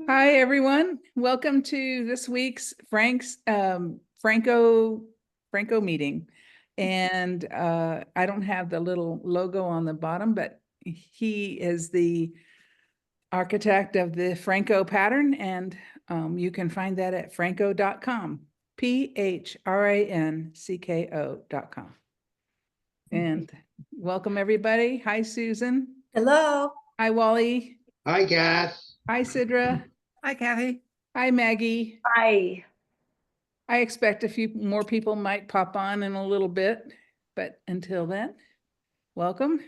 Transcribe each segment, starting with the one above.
Hi, everyone. Welcome to this week's Phrancko meeting. And I don't have the little logo on the bottom, but he is the architect of the Phrancko pattern, and you can find that at phrancko.com, phrancko.com. And welcome, everybody. Hi, Susan. Hello. Hi, Wally. Hi, Kath. Hi, Sidra. Hi, Cathy. Hi, Maggie. Hi. I expect a few more people might pop on in a little bit, but until then, welcome.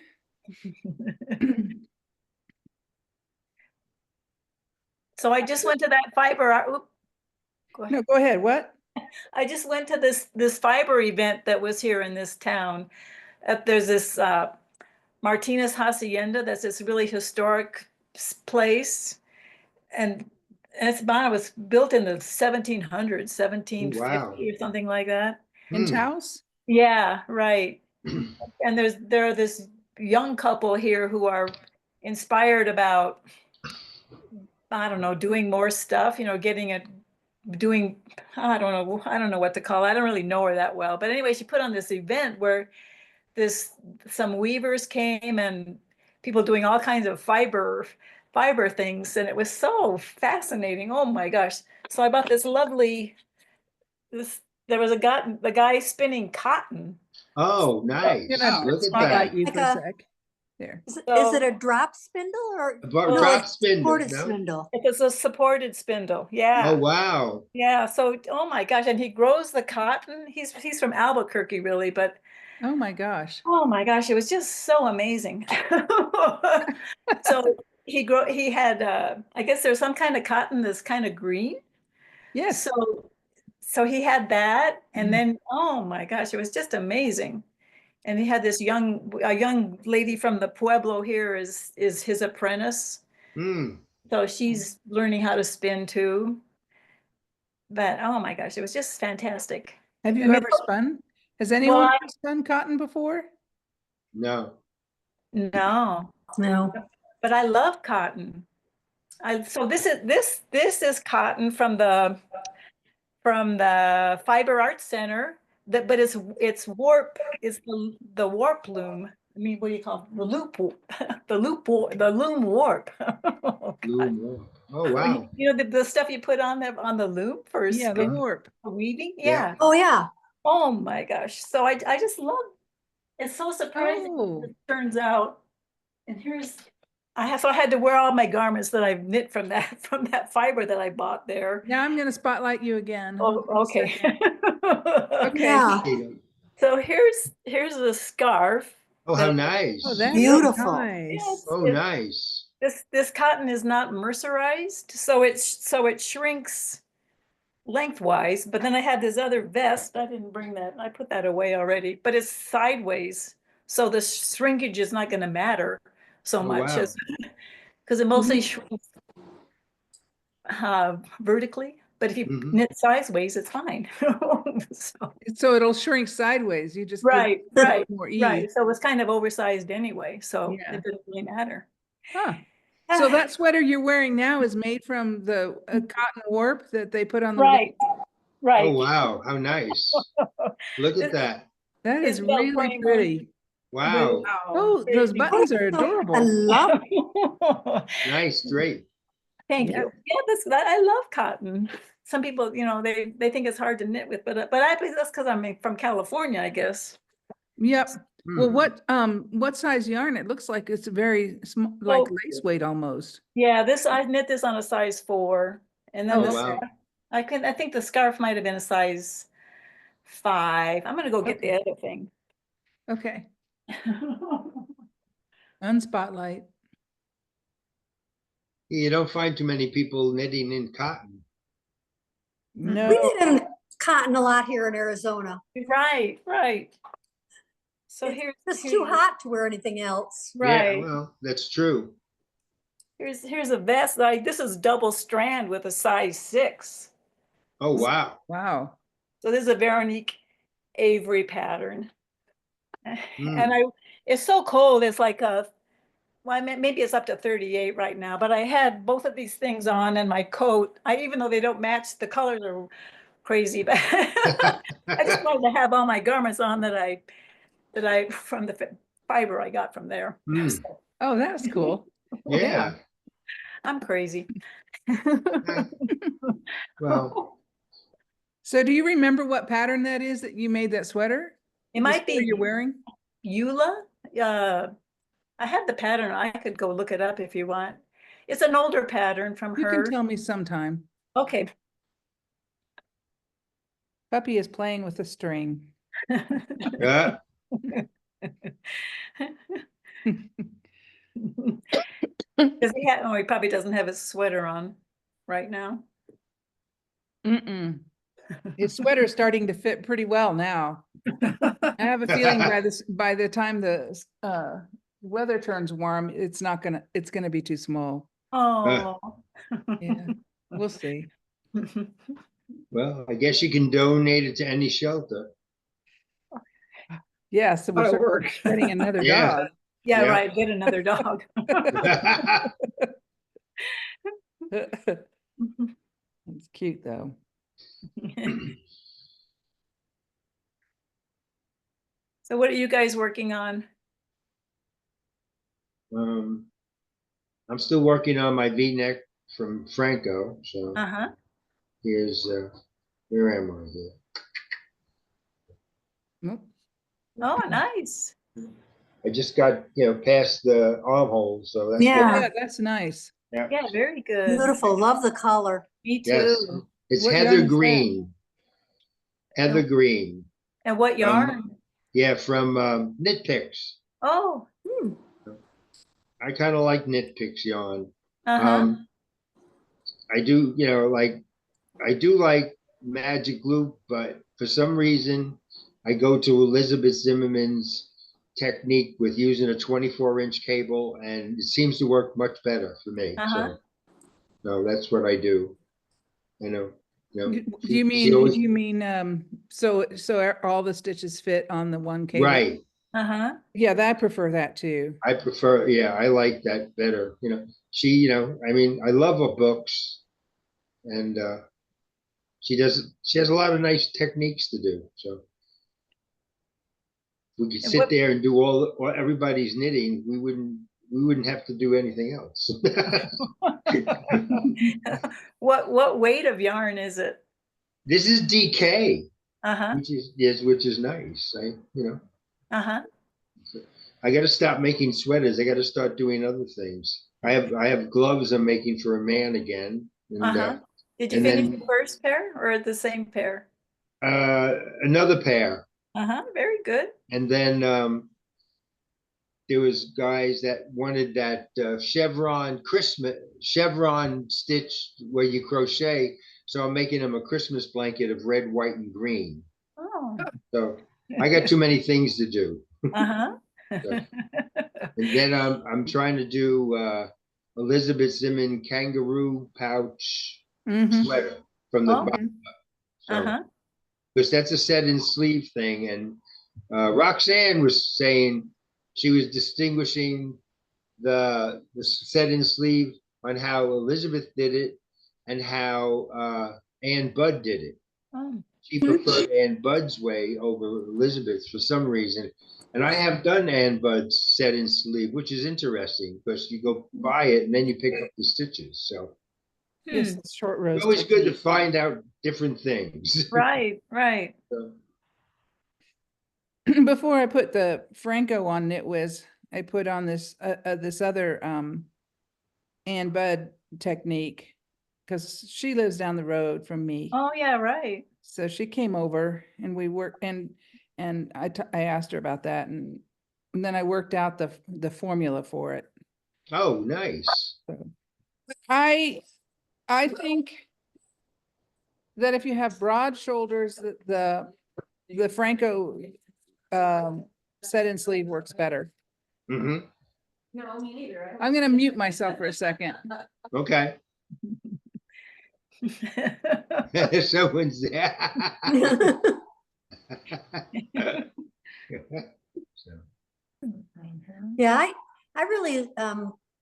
So I just went to that fiber. No, go ahead. What? I just went to this fiber event that was here in this town. There's this Martinez Hacienda. That's this really historic place, and it was built in the 1700s, 1750 Wow. or something like that. In Taos? Yeah, right. And there are this young couple here who are inspired about, I don't know, doing more stuff, doing, I don't know what to call it. I don't really know her that well. But anyway, she put on this event where some weavers came and people doing all kinds of fiber things. And it was so fascinating. Oh my gosh. So I bought there was a guy spinning cotton. Oh, nice. Wow. Look at Spotlight that. you for a sec. There. So- Is it a drop spindle or Drop it's spindle, supported no? spindle? It was a supported spindle. Yeah. Oh, wow. Yeah. So, oh my gosh. And he grows the cotton. He's from Albuquerque, really, but Oh my gosh. oh my gosh, it was just so amazing. So he had I guess there's some kind of cotton that's kind of green. Yes. So he had that, and then oh my gosh, it was just amazing. And he had a young lady from the Pueblo here is his apprentice. Mm. So she's learning how to spin too. But oh my gosh, it was just fantastic. Have you ever spun? Has anyone ever spun cotton before? No. No. No. But I love cotton. So this is cotton from the Fiber Arts Center. But it's warp. It's the warp loom. I mean, what do you call it? The loom warp. Oh, Loom. Oh, wow. you know the stuff you put on the loom for Yeah, the warp. weaving. Yeah. Yeah. Oh yeah. Oh my gosh. So I just love. It's so surprising. Oh. It turns out. And I had to wear all my garments that I've knit from that fiber that I bought there. Now I'm going to spotlight you again. Oh, okay. Okay. Yeah. So here's the scarf. Oh, how nice. Oh, that's Beautiful. nice. Oh, nice. This cotton is not mercerized, so it shrinks lengthwise. But then I had this other vest. I didn't bring that. I put that away already. But it's sideways, so the shrinkage is not going to matter so much wow. because it mostly shrinks vertically. But if you knit sideways, it's fine. So it'll shrink sideways. You just right, more ease. right. So it was kind of oversized anyway, so Yeah. it didn't really matter. Huh. So that sweater you're wearing now is made from the cotton warp that they put on the right. Oh, wow. How nice. Look at that. That is It's really velcro. pretty. Wow. Oh, those buttons are adorable. I love it. Nice drape. Thank Yeah. you. Yeah, I love cotton. Some people, they think it's hard to knit with, but that's because I'm from California, I guess. Yep. Well, what size yarn? It looks like it's very small, like lace weight almost. Yeah, I knit this on a size 4, and then wow. I think the scarf might have been a size 5. I'm gonna go get the other thing. Okay. Unspotlight. You don't find too many people knitting in cotton. No. We knit in cotton a lot here in Arizona. Right. So It's too hot to wear anything else. Right. Yeah, well, that's true. Here's a vest. This is double strand with a size 6. Oh, wow. Wow. So this is a Veronique Avery pattern. And it's so cold. It's like well, I meant maybe it's up to 38 right now, but I had both of these things on and my coat. Even though they don't match, the colors are crazy, but I just wanted to have all my garments on that I from the fiber I got from there. Hmm. So, Oh, that's cool. Yeah. I'm crazy. Well, So do you remember what pattern that is that you made that sweater? It The might sweater be you're wearing? Eula. I had the pattern. I could go look it up if you want. It's an older pattern from You can her. tell me sometime. Okay. Puppy is playing with a string. yeah. He probably doesn't have his sweater on right now. Mm-mm. His sweater's starting to fit pretty well now. I have a feeling by the time the weather turns warm, it's gonna be too small. Oh. Yeah, we'll see. Well, I guess you can donate it to any shelter. Yeah, so we're That'll sort of work. getting another Yeah. dog. Yeah, Yeah. right. Get another dog. It's cute though. So what are you guys working on? I'm still working on my V-neck from Phrancko. So Uh-huh. here's where am I here? Nope. Oh, nice. I just got past the armhole, so that's Oh, Yeah. yeah, that's nice. yeah. Yeah, very good. Beautiful. Love the color. Me Yes, too. it's What heather yarn is that? green. Heather green. And what yarn? Yeah, from Knit Picks. Oh, I kind of like Knit Picks yarn. uh-huh. I do, I do like Magic Loop, but for some reason, I go to Elizabeth Zimmerman's technique with using a 24-inch cable, and it seems to work much better for me. Uh-huh. So that's what I do. Do Do she you always- mean so all the stitches fit on the one cable? Right. Uh-huh. Yeah, I prefer that too. I prefer, I like that better. She, I mean, I love her books, and she has a lot of nice techniques to do. So we could And sit what- there and do all everybody's knitting. We wouldn't have to do anything else. What weight of yarn is it? This is DK, Uh-huh. which is nice. Uh-huh. I got to stop making sweaters. I got to start doing other things. I have gloves I'm making for a man again. And, Uh-huh. Did you and finish then- the first pair or the same pair? another pair. Uh-huh. Very good. And then there was guys that wanted that chevron stitch where you crochet. So I'm making them a Christmas blanket of red, white, and green. Oh. So I got too many things to do. Uh-huh. And then I'm trying to do Elizabeth Zimmern kangaroo pouch Mhm. sweater from the Oh. bottom. So, Uh-huh. because that's a set in sleeve thing. And Roxanne was saying she was distinguishing the set in sleeve on how Elizabeth did it and how Ann Budd did it. Oh. She preferred Ann Budd's way over Elizabeth's for some reason. And I have done Ann Budd's set in sleeve, which is interesting because you go buy it and then you pick up the stitches. So Yes, Hmm. it's short rows. it's always good to technique. find out different things. Right, right. So, Before I put the Phrancko on KnitWiz, I put on this other Ann Budd technique because she lives down the road from me. Oh, yeah, right. So she came over and we worked and I asked her about that and then I worked out the formula for it. oh, nice. I think that if you have broad shoulders, the Phrancko set in sleeve works better. Hmm. No, me neither. I'm gonna mute myself for a second. Okay. Someone's there. So, Yeah, I really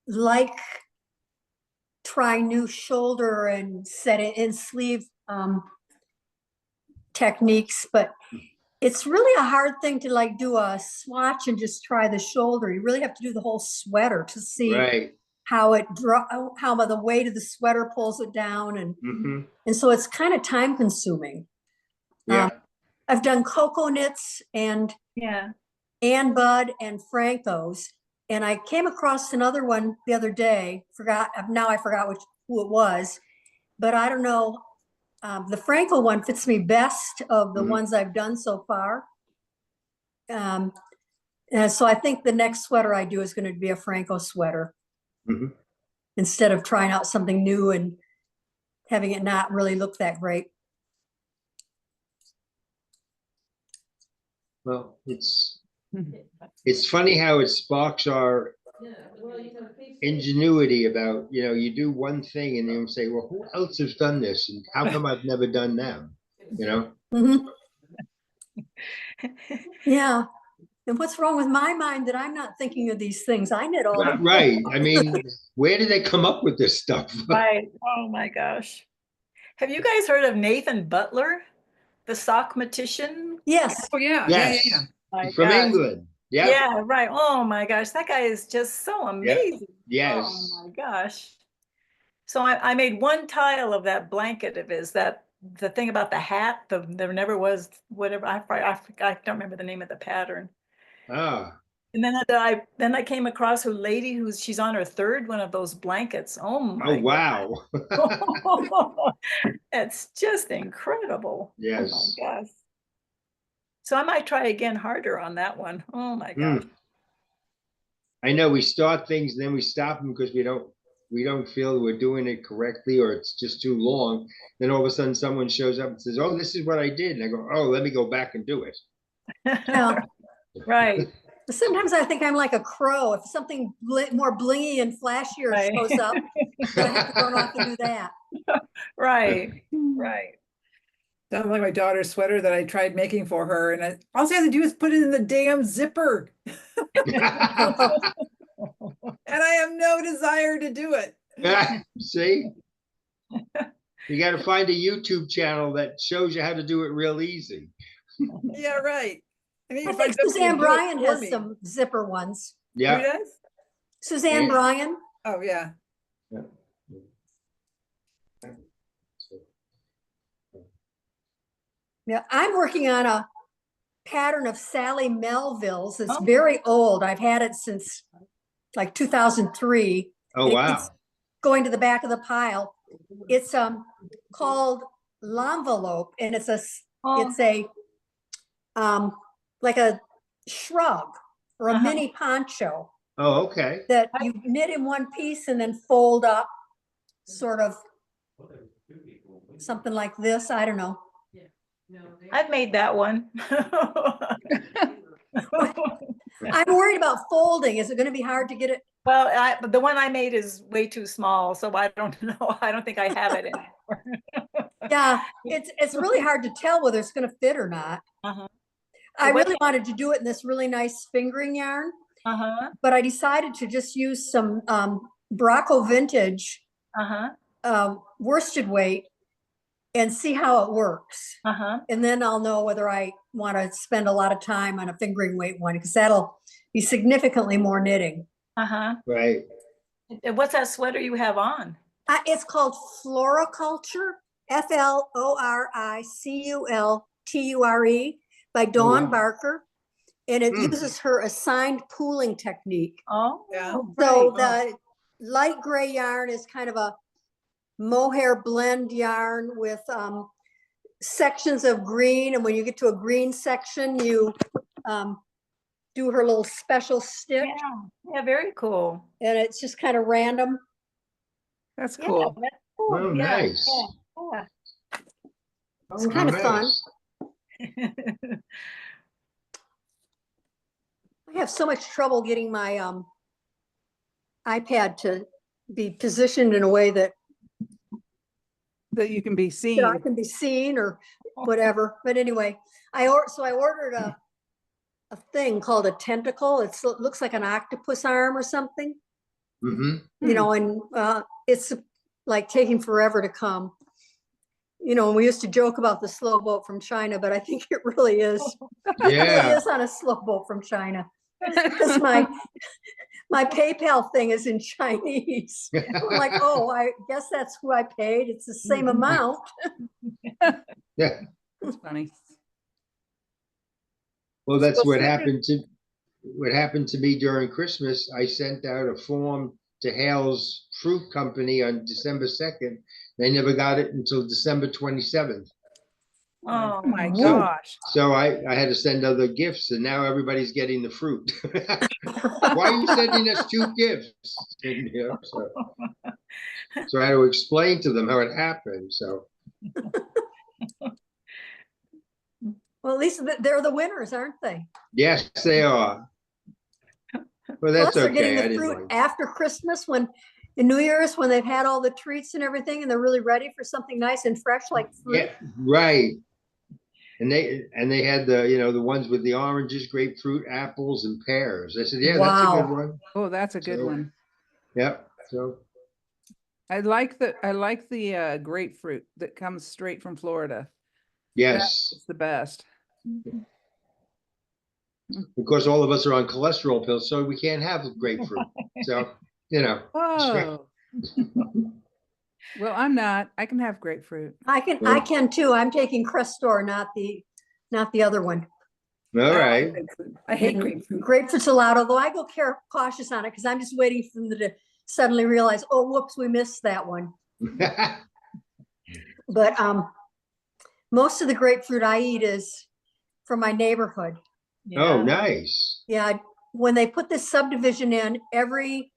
like trying new shoulder and set it in sleeve techniques, but it's really a hard thing to like do a swatch and just try the shoulder. You really have to do the whole sweater to see Right. how how the weight of the sweater pulls it down, Hmm. and so it's kind of time consuming. Yeah. I've done cocoa knits and Yeah. Bud and Phrankos, and I came across another one the other day. I forgot who it was, but I don't know. The Phrancko one fits me best of the Mhm. ones I've done so far. And so I think the next sweater I do is going to be a Phrancko sweater Mhm. instead of trying out something new and having it not really look that great. Well, it's funny how it sparks our ingenuity about, you do one thing and you say, well, who else has done this? And how come I've never done that? Mhm. Yeah. And what's wrong with my mind that I'm not thinking of these things? I knit all the Right. I mean, where did they come up with this stuff? Right. Oh my gosh. Have you guys heard of Nathan Butler, the sockmatician? Yes. Oh, yeah, Yes. My From gosh. England. Yep. Yeah, right. Oh my gosh, that guy is just so amazing. Yes. Oh my gosh. So I made one tile of that blanket of his, the thing about the hat, there never was whatever, I don't remember the name of the pattern. Ah. And then I came across a lady she's on her third one of those blankets. Oh Oh, my wow. God. It's just incredible. Yes. Oh my gosh. So I might try again harder on that one. Oh my gosh. I know we start things and then we stop them because we don't feel we're doing it correctly or it's just too long. Then all of a sudden someone shows up and says, oh, this is what I did. And I go, oh, let me go back and do it. Yeah. Right. Sometimes I think I'm like a crow. If something more blingy and flashier Right. shows up, then I have to run off and do that. Right. Right. Sounds like my daughter's sweater that I tried making for her, and all she has to do is put it in the damn zipper. And I have no desire to do it. See? You got to find a YouTube channel that shows you how to do it real easy. Yeah, right. I need I to find think somebody to Suzanne do it Bryan for has me. some zipper ones. Who Yeah. does? Suzanne Yeah. Bryan. Oh, yeah. Yeah, I'm working on a pattern of Sally Melville's. It's Oh. very old. I've had it since like 2003. Oh, and it wow. keeps going to the back of the pile. It's called l'envelope, and it's a like a shrug or a mini poncho Oh, okay. that you knit in one piece and then fold up, sort of something like this. I don't know. I've made that one. I'm worried about folding. Is it going to be hard to get it? Well, the one I made is way too small, so I don't know. I don't think I have it anymore. Yeah, it's really hard to tell whether it's going to fit or not. Uh-huh. I really wanted to do it in this really nice fingering yarn, Uh-huh. but I decided to just use some Phrancko vintage Uh-huh. worsted weight and see how it works. Uh-huh. And then I'll know whether I want to spend a lot of time on a fingering weight one, because that'll be significantly more knitting. Uh-huh. Right. And what's that sweater you have on? It's called Floriculture, Floriculture, by Dawn wow. Barker. And it uses her assigned pooling technique. Oh, Yeah. So right. the light gray yarn is kind of a mohair blend yarn with sections of green. And when you get to a green section, you do her little special stitch. Yeah, very cool. And it's just kind of random. That's Yeah, cool. that's cool. Oh, Yeah, nice. yeah, It's kind of fun. yeah. I have so much trouble getting my iPad to be positioned in a way that That you can be seen. I can be seen or whatever. But anyway, I ordered a thing called a tentacle. It looks like an octopus arm or something, Hmm. you know, and it's like taking forever to come. You know, and we used to joke about the slow boat from China, but I think it really is. It really Yeah. is on a slow boat from China. Because my PayPal thing is in Chinese. I'm like, oh, I guess that's who I paid. It's the same amount. Yeah. That's funny. Well, that's So what Cedric- happened to me during Christmas. I sent out a form to Hale's Fruit Company on December 2nd. They never got it until December 27th. Oh my Oh, gosh. So I had to send other gifts, and now everybody's getting the fruit. Why are you sending us 2 gifts? And, you know, so I had to explain to them how it happened. So Well, at least they're the winners, aren't they? yes, they are. Well, that's Plus, they're getting okay. I the didn't fruit mind. after Christmas when the New Year's, when they've had all the treats and everything, and they're really ready for something nice and fresh like fruit. Yeah, right. And they had the ones with the oranges, grapefruit, apples, and pears. I said, yeah, that's a good Wow. one. Oh, that's a good So- one. Yep. So I like the grapefruit that comes straight from Florida. yes, It's the best. because all of us are on cholesterol pills, so we can't have grapefruit. So Oh. Well, I'm not. I can have grapefruit. I can too. I'm taking Crestor, not the other one. all I like right. grapefruit. I hate And grapefruit. Grapefruit's allowed, although I go cautious on it because I'm just waiting for them to suddenly realize, oh, whoops, we missed that one. But most of the grapefruit I eat is from my neighborhood. Oh, yeah. nice. Yeah, when they put this subdivision in, every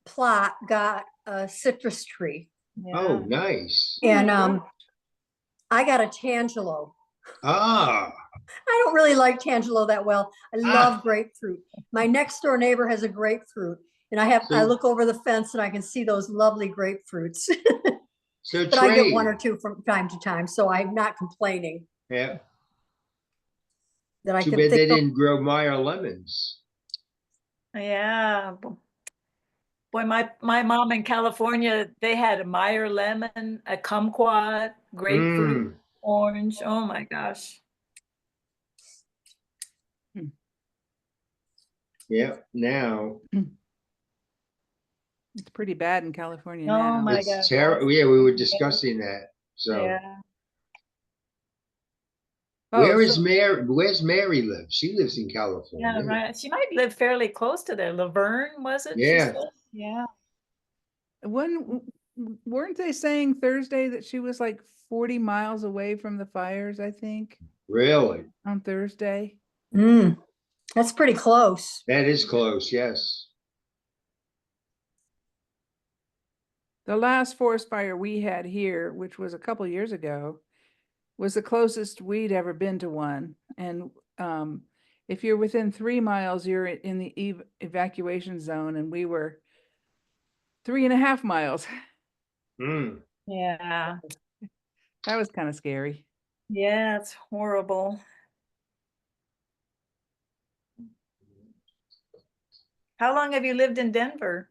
plot got a citrus tree. Oh, Yeah. nice. And I got a tangelo. Ah, I don't really like tangelo that well. I Ah. love grapefruit. My next door neighbor has a grapefruit, and I So- look over the fence and I can see those lovely grapefruits. so But I get 1 trade. or 2 from time to time, so I'm not complaining Yeah. that I Too can bad they think of. didn't grow Meyer lemons. Yeah. Boy, my mom in California, they had a Meyer lemon, a kumquat, grapefruit, orange. Oh my gosh. Yeah. Now It's pretty bad in California Oh now. my it's gosh. terrible. Yeah, we were discussing that. So Yeah. Oh, where is so- Mary? Where's Mary live? She lives in Yeah, California. right. She might live fairly close to there. Laverne, was it? she Yeah. said? Yeah. weren't they saying Thursday that she was like 40 miles away from the fires, I think, Really? on Thursday? That's pretty close. That is close. Yes. The last forest fire we had here, which was a couple years ago, was the closest we'd ever been to one. And if you're within 3 miles, you're in the evacuation zone, and we were 3.5 miles. Mm. Yeah. That was kind of scary. Yeah, it's horrible. How long have you lived in Denver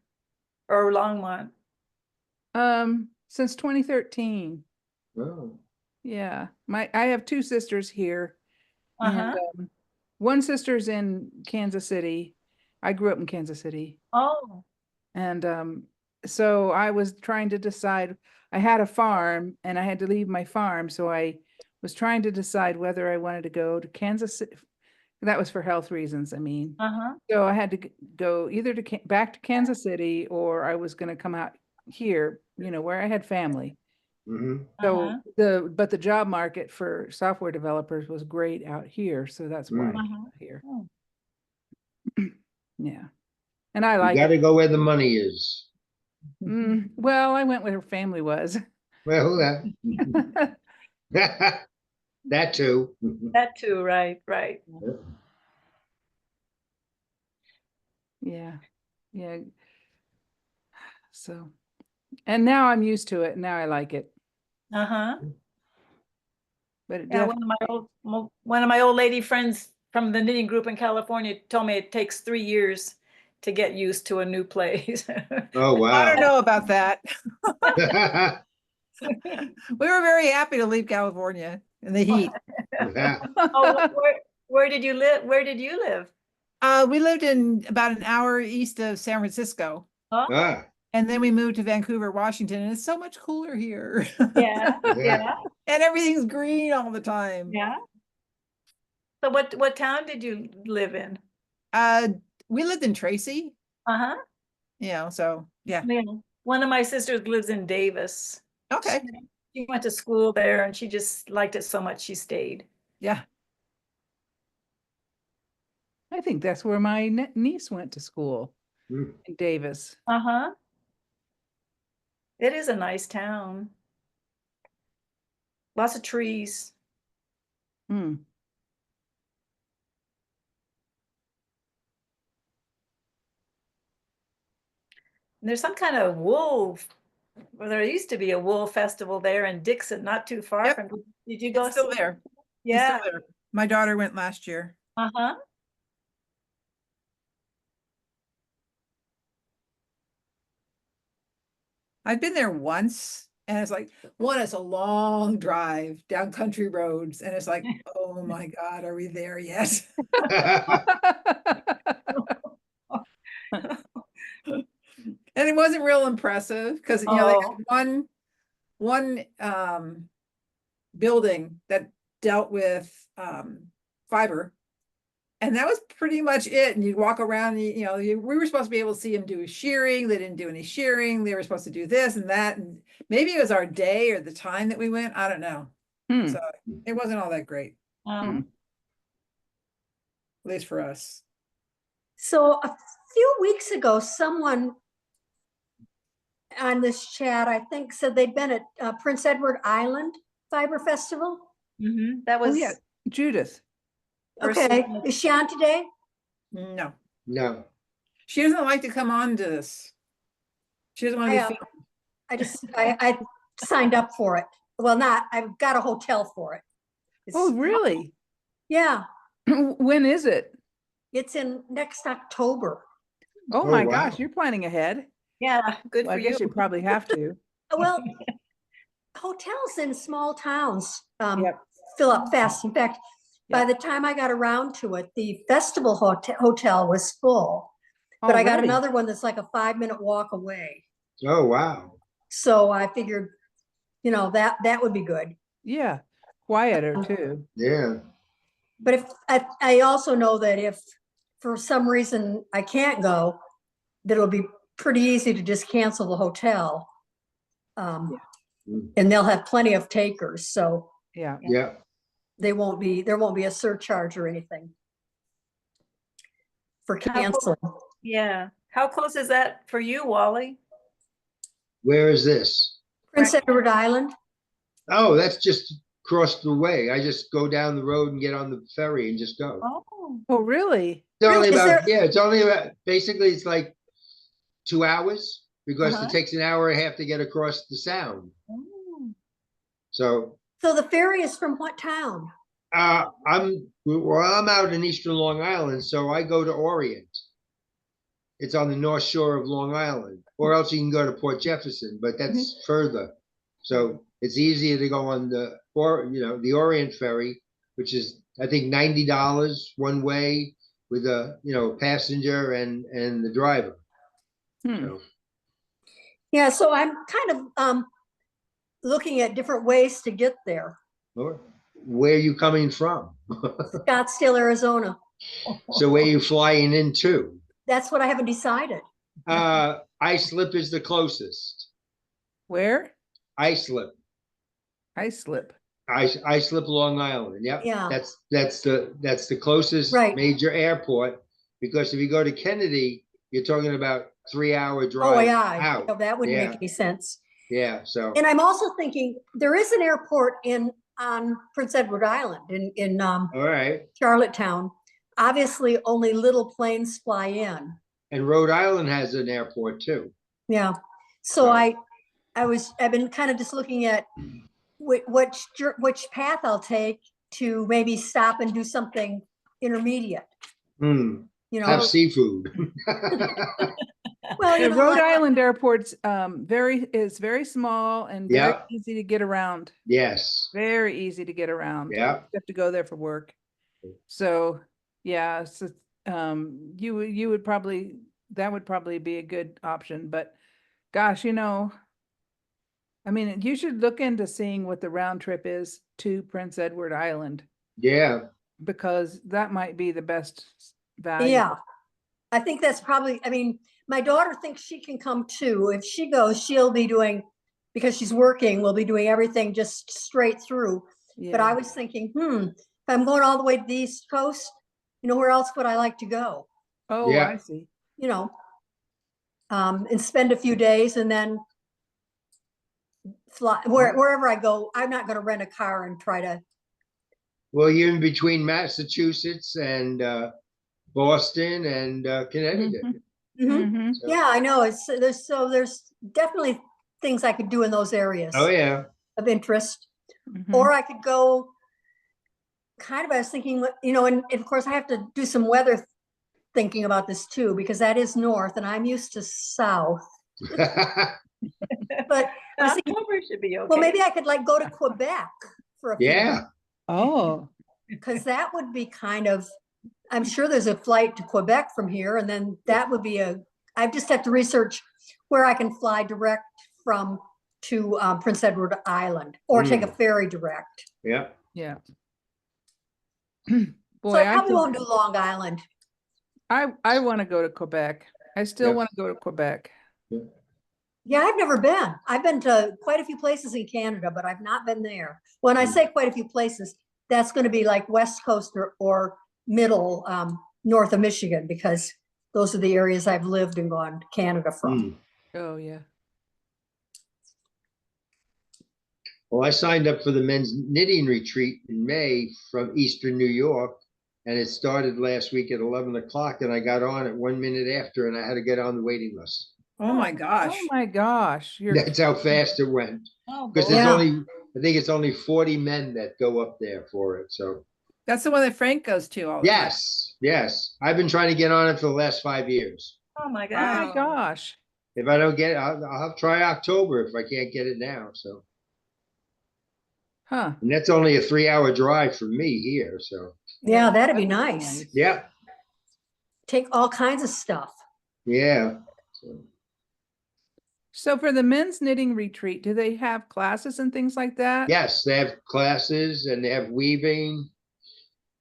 or Longmont? Since 2013. Oh. Yeah, I have 2 sisters here, and Uh-huh. one sister's in Kansas City. I grew up in Kansas City, Oh, and so I was trying to decide. I had a farm, and I had to leave my farm, so I was trying to decide whether I wanted to go to Kansas City. That was for health reasons, I mean. uh-huh. So I had to go either to back to Kansas City, or I was going to come out here, where I had family. Hmm. So Uh-huh. but the job market for software developers was great out here, so that's why I came Uh-huh. out here. Oh. Yeah, and I You like got to it. go where the money is. Well, I went where her family was. Well, that too. That too, right, right. Yeah, yeah. So, and now I'm used to it. Now I like it, Uh-huh. but it Yeah, one of my old lady friends from the knitting group in California told me it takes 3 years to get used to a new place. Oh, I don't wow. know about that. We were very happy to leave California in the heat. Oh, where did you live? Where did you live? We lived in about an hour east of San Francisco, Oh, Ah, and then we moved to Vancouver, Washington, and it's so much cooler here. yeah, yeah, And everything's green all the time. yeah. So what town did you live in? Uh, we lived in Tracy, Uh-huh. so yeah. Yeah. One of my sisters lives in Davis. Okay. She went to school there and she just liked it so much she stayed. Yeah. I think that's where my niece went to school, Hmm. in Davis. Uh-huh. It is a nice town. Lots of trees. Hmm. And there's some kind of wool, well, there used to be a wool festival there in Dixon, not too far Yep. from, did you go? It's still see it? there. It's still Yeah, there. My daughter went last year. uh-huh. I've been there once, and it's like, one, it's a long drive down country roads, and it's like, oh my God, are we there yet? And it wasn't real impressive because they Oh. had one building that dealt with fiber, and that was pretty much it. And you'd walk around, and we were supposed to be able to see them do shearing. They didn't do any shearing. They were supposed to do this and that, and maybe it was our day or the time that we went. I don't know. Hmm. So it wasn't all that great, Hmm. at least for us. So a few weeks ago, someone on this chat, I think, said they'd been at Prince Edward Island Fiber Festival. Mhm. That Oh, was. yeah, Judith. first Okay, weekend. is she on today? No, No. she doesn't like to come on to this. She doesn't want to be filmed. I signed up for it. Well, I've got a hotel for it. Oh, really? Yeah, When is it? it's in next October. Oh, Oh, my wow. gosh, you're planning ahead. Yeah, good Well, for I guess you you. probably have to. Well, hotels in small towns Yep. fill up fast. In fact, by the time I got around to it, the festival hotel was full. But I got Already? another one that's like a 5-minute walk away. Oh, wow. So I figured, that would be good. Yeah, quieter too. Yeah. But if I also know that if for some reason I can't go, that it'll be pretty easy to just cancel the hotel. And they'll have plenty of takers, so Yeah. Yeah. there won't be a surcharge or anything for How close- canceling. Yeah. How close is that for you, Wally? Where is this? Prince Edward Island. Oh, that's just across the way. I just go down the road and get on the ferry and just go. Oh. Oh, really? It's only Really? Is about, there- yeah, it's only about, basically it's like 2 hours because Uh-huh. it takes an hour and a half to get across the sound. Oh. So So the ferry is from what town? I'm out in Eastern Long Island, so I go to Orient. It's on the North Shore of Long Island, or else you can go to Port Jefferson, but that's further. So it's easier to go on the Orient ferry, which is I think $90 one way with a passenger and the driver. Hmm. So, Yeah, so I'm kind of looking at different ways to get there. where are you coming from? Scottsdale, Arizona. So where are you flying into? That's what I haven't decided. Islip is the closest. Where? Islip. Islip. Islip, Long Island. Yep. Yeah. That's the closest Right. major airport, because if you go to Kennedy, you're talking about 3-hour drive Oh, yeah, out. no, that wouldn't Yeah. make any sense. Yeah. So And I'm also thinking there is an airport on Prince Edward Island in all right. Charlottetown. Obviously, only little planes fly in. And Rhode Island has an airport too. Yeah. So Right. I've been kind of just looking at which path I'll take to maybe stop and do something intermediate, Hmm. you Have know. seafood. Well, you The know, Rhode like, Island airport's very small and very Yeah. easy to get around. Yes. Very easy to get around. Yeah. You have to go there for work. So, yeah, so, you would probably, that would probably be a good option, but gosh, I mean, you should look into seeing what the round trip is to Prince Edward Island, Yeah. because that might be the best value. yeah, I think that's probably, I mean, my daughter thinks she can come too. If she goes, she'll be doing, because she's working, we'll be doing everything just straight through. But I Yeah. was thinking, if I'm going all the way to the East Coast, where else would I like to go? Oh, Yeah. I see. You know, and spend a few days and then fly wherever I go. I'm not going to rent a car and try to. Well, you're in between Massachusetts and Boston and Connecticut. Mhm. Mhm. So- Yeah, I know. There's definitely things I could do in those areas Oh yeah. of interest. Mhm. Or I could go I was thinking, and of course I have to do some weather thinking about this too, because that is north and I'm used to south. But I was thinking, October should be okay. well, maybe I could like go to Quebec for a few Yeah. Oh, because that would be I'm sure there's a flight to Quebec from here, and then that would be I just have to research where I can fly direct from to Prince Edward Island or take a ferry direct. Yeah. yeah. So Boy, I probably won't do Long Island. I want to go to Quebec. I still Yep. want to go to Quebec. Yeah, I've never been. I've been to quite a few places in Canada, but I've not been there. When I say quite a few places, that's going to be like West Coast or middle, north of Michigan, because those are the areas I've lived and gone to Canada from. Mm. Oh, yeah. Well, I signed up for the men's knitting retreat in May from Eastern New York, and it started last week at 11 o'clock, and I got on at 1 minute after, and I had to get on the waiting list. Oh my Oh gosh. my gosh. That's how fast it went. Oh, Because boy. there's Yeah. I think it's only 40 men that go up there for it. So That's the one that Frank goes to all the time. yes. I've been trying to get on it for the last 5 years. Oh, my Oh God. my gosh. If I don't get it, I'll have to try October if I can't get it now. So, Huh. and that's only a 3-hour drive from me here. So, Yeah, that'd be That would nice. yeah, Take all kinds of stuff. yeah. So for the men's knitting retreat, do they have classes and things like that? Yes, they have classes and they have weaving.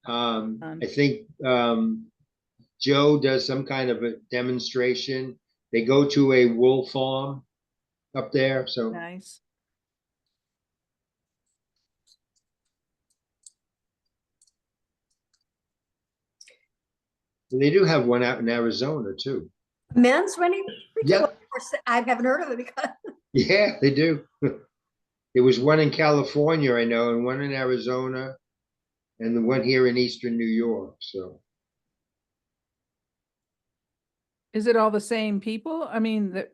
I think Joe does some kind of a demonstration. They go to a wool farm up there. So, Nice. they do have one out in Arizona too. Men's running? Yeah. I haven't heard of it because Yeah, they do. There was one in California, I know, and one in Arizona, and the one here in Eastern New York. So, Is it all the same people? I mean, that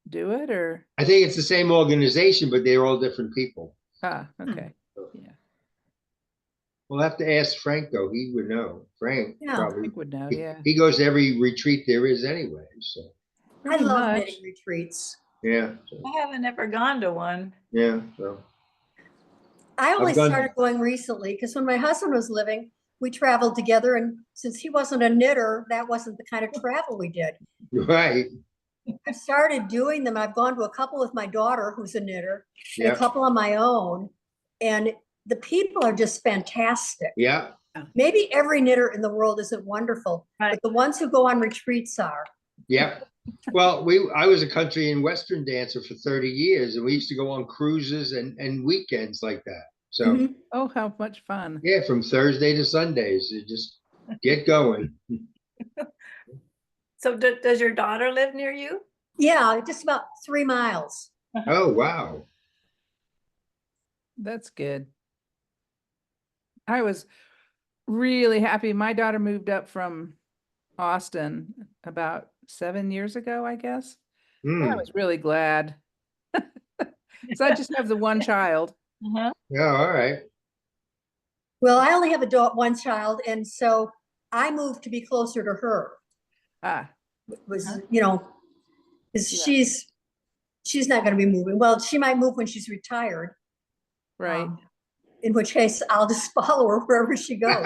do it, or I think it's the same organization, but they're all different people. okay. Yeah. We'll have to ask Phrancko. He would know. Frank Yeah. probably. Frank would know, He- yeah. He goes to every retreat there is anyway. So, I Pretty love much. knitting retreats. yeah. I haven't ever gone to one. Yeah. So, I only done- started going recently because when my husband was living, we traveled together, and since he wasn't a knitter, that wasn't the kind of travel we did. right. I started doing them. I've gone to a couple with my daughter, who's a knitter, and Yeah. a couple on my own, and the people are just fantastic. Yeah. Maybe every knitter in the world isn't wonderful, Right. but the ones who go on retreats are. Yeah. Well, I was a country and western dancer for 30 years, and we used to go on cruises and weekends like that. So, Mhm. Oh, how much fun. yeah, from Thursday to Sundays, you just get going. So does your daughter live near you? Yeah, just about 3 miles. Oh, wow. That's good. I was really happy. My daughter moved up from Austin about 7 years ago, I guess. Hmm. I was really glad. So I just have the one child. Uh-huh. Yeah, all right. Well, I only have one child, and so I moved to be closer to her. Ah, Was, you know, 'cause Yeah. she's not gonna be moving. Well, she might move when she's retired. right. In which case I'll just follow her wherever she goes.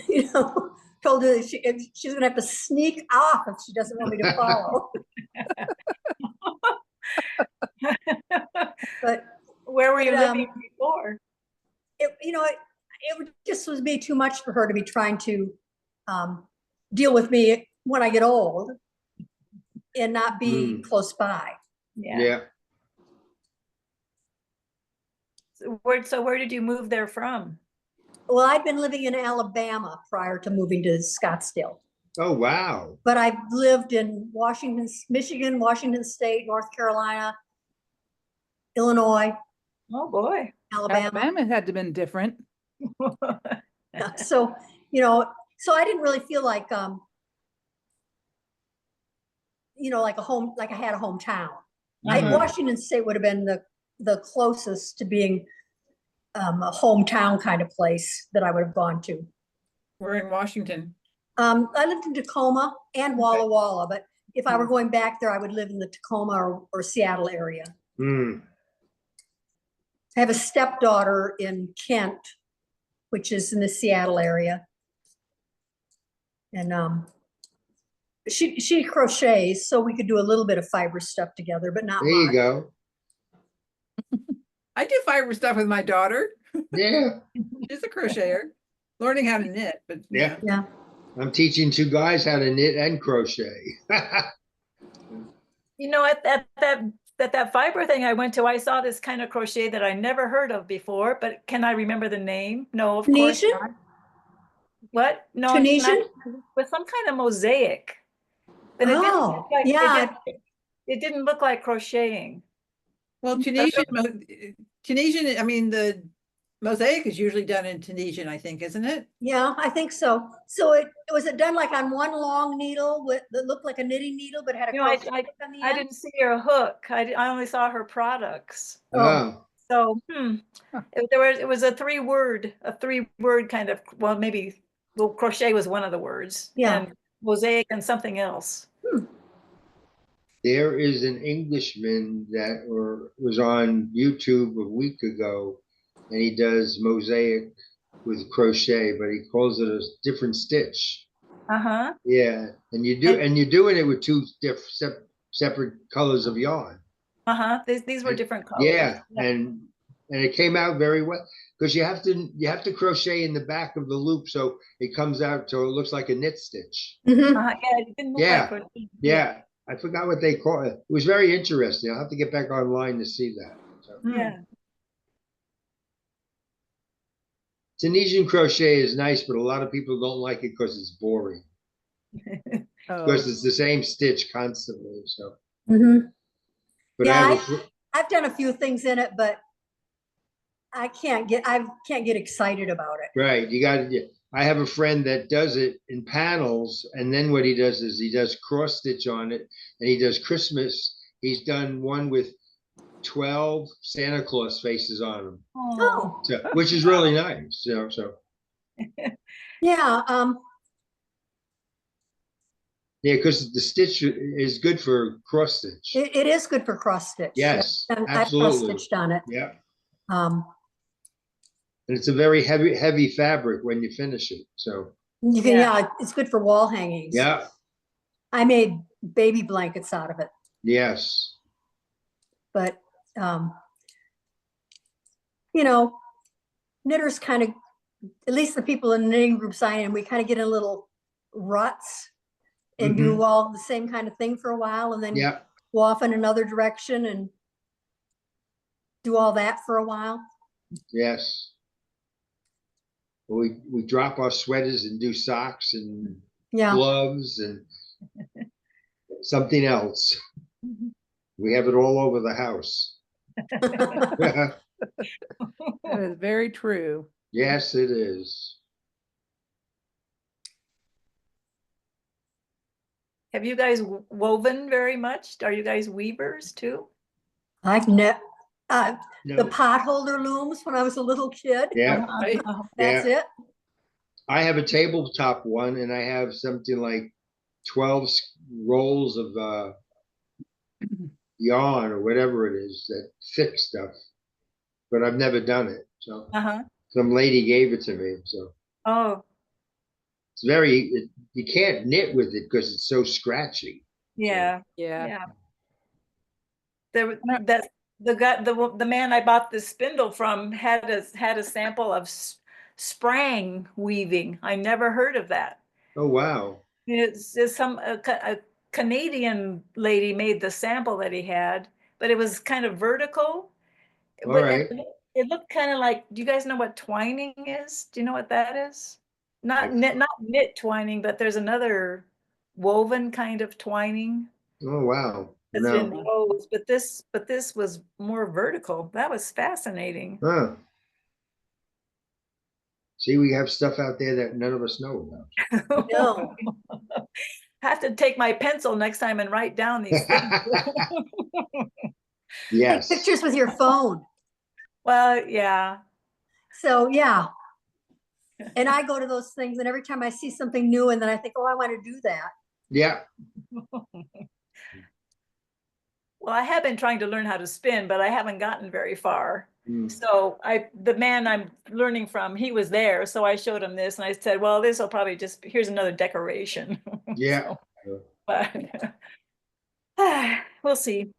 You know, told her that she's gonna have to sneak off if she doesn't want me to follow. But Where were you But, living before? it just was be too much for her to be trying to deal with me when I get old and not be close by. Yeah. Yeah. So where did you move there from? Well, I'd been living in Alabama prior to moving to Scottsdale, Oh, wow. but I've lived in Michigan, Washington State, North Carolina, Illinois, Oh, boy. Alabama. Alabama had to been different. So, so I didn't really feel like, like a home, like I had a hometown. Uh-huh. Washington State would have been the closest to being a hometown kind of place that I would have gone to. We're in Washington. I lived in Tacoma and Walla Walla, but if I were going back there, I would live in the Tacoma or Seattle area. Hmm. I have a stepdaughter in Kent, which is in the Seattle area. And she crochets, so we could do a little bit of fiber stuff together, but not There you much. go. I do fiber stuff with my daughter. Yeah. She's a crocheter, learning how to knit, but Yeah. Yeah. I'm teaching 2 guys how to knit and crochet. You know, at that fiber thing I went to, I saw this kind of crochet that I never heard of before, but can I remember the name? No, of course Tunisian? not. What? No, Tunisian? with some kind of mosaic. But it didn't Oh, look like, yeah. it didn't look like crocheting. well, Tunisian, I mean, the mosaic is usually done in Tunisian, I think, isn't it? Yeah, I think so. So it was it done like on one long needle that looked like a knitting needle, but had a You know, crochet hook on the I end? didn't see her hook. I only saw her products. Oh, So, it was a three word kind of, well, maybe, well, crochet was one of the words. Yeah. And mosaic and something else. there is an Englishman that was on YouTube a week ago, and he does mosaic with crochet, but he calls it a different stitch. Uh-huh. Yeah, and you're doing it with 2 separate colors of yarn. Uh-huh. These were different colors. Yeah, and it came out very well because you have to crochet in the back of the loop so it comes out so it looks like a knit stitch. Mhm. Yeah, it didn't look Yeah. like crochet. Yeah, I forgot what they call it. It was very interesting. I'll have to get back online to see that. So, Yeah. Tunisian crochet is nice, but a lot of people don't like it because it's boring. Oh, Because it's the same stitch constantly. So, Mhm. but Yeah, I've done a few things in it, but I can't get excited about it. right. I have a friend that does it in panels, and then what he does is he does cross stitch on it, and he does Christmas. He's done one with 12 Santa Claus faces on them, Oh, so, which is really nice. So yeah. yeah, because the stitch is good for cross stitch. It is good for cross stitch. Yes, I've cross absolutely. stitched on it. Yeah, Um, and it's a very heavy fabric when you finish it. So you can, Yeah. it's good for wall hangings. yeah, I made baby blankets out of it, yes, but knitters kind of, at least the people in the knitting groups I am, we kind of get in little ruts and do all the same kind of thing for a while, and then yeah, go off in another direction and do all that for a while. yes. We drop our sweaters and do socks and Yeah. gloves and something else. We have it all over the house. that is very true. Yes, it is. Have you guys woven very much? Are you guys weavers too? I've The No, potholder looms when I was a little kid. yeah, Right. That's yeah. it. I have a tabletop one and I have something like 12 rolls of yarn or whatever it is, that thick stuff. But I've never done it. So Uh-huh. some lady gave it to me. So Oh, it's you can't knit with it because it's so scratchy. yeah, Yeah. yeah. That the guy, the man I bought this spindle from had a sample of sprang weaving. I never heard of that. Oh, wow. It's a Canadian lady made the sample that he had, but it was kind of vertical. All But right. it looked kind of like, do you guys know what twining is? Do you know what that is? Not knit twining, but there's another woven kind of twining. Oh, wow. It's in No. rows, but this was more vertical. That was fascinating. Huh. See, we have stuff out there that none of us know about. No. Have to take my pencil next time and write down these things. Yes. Take pictures with your phone. Well, yeah. So, yeah. And I go to those things and every time I see something new and then I think, oh, I want to do that. Yeah. Well, I have been trying to learn how to spin, but I haven't gotten very far. Mm. So the man I'm learning from, he was there. So I showed him this and I said, well, this will probably here's another decoration. Yeah. So, but we'll see.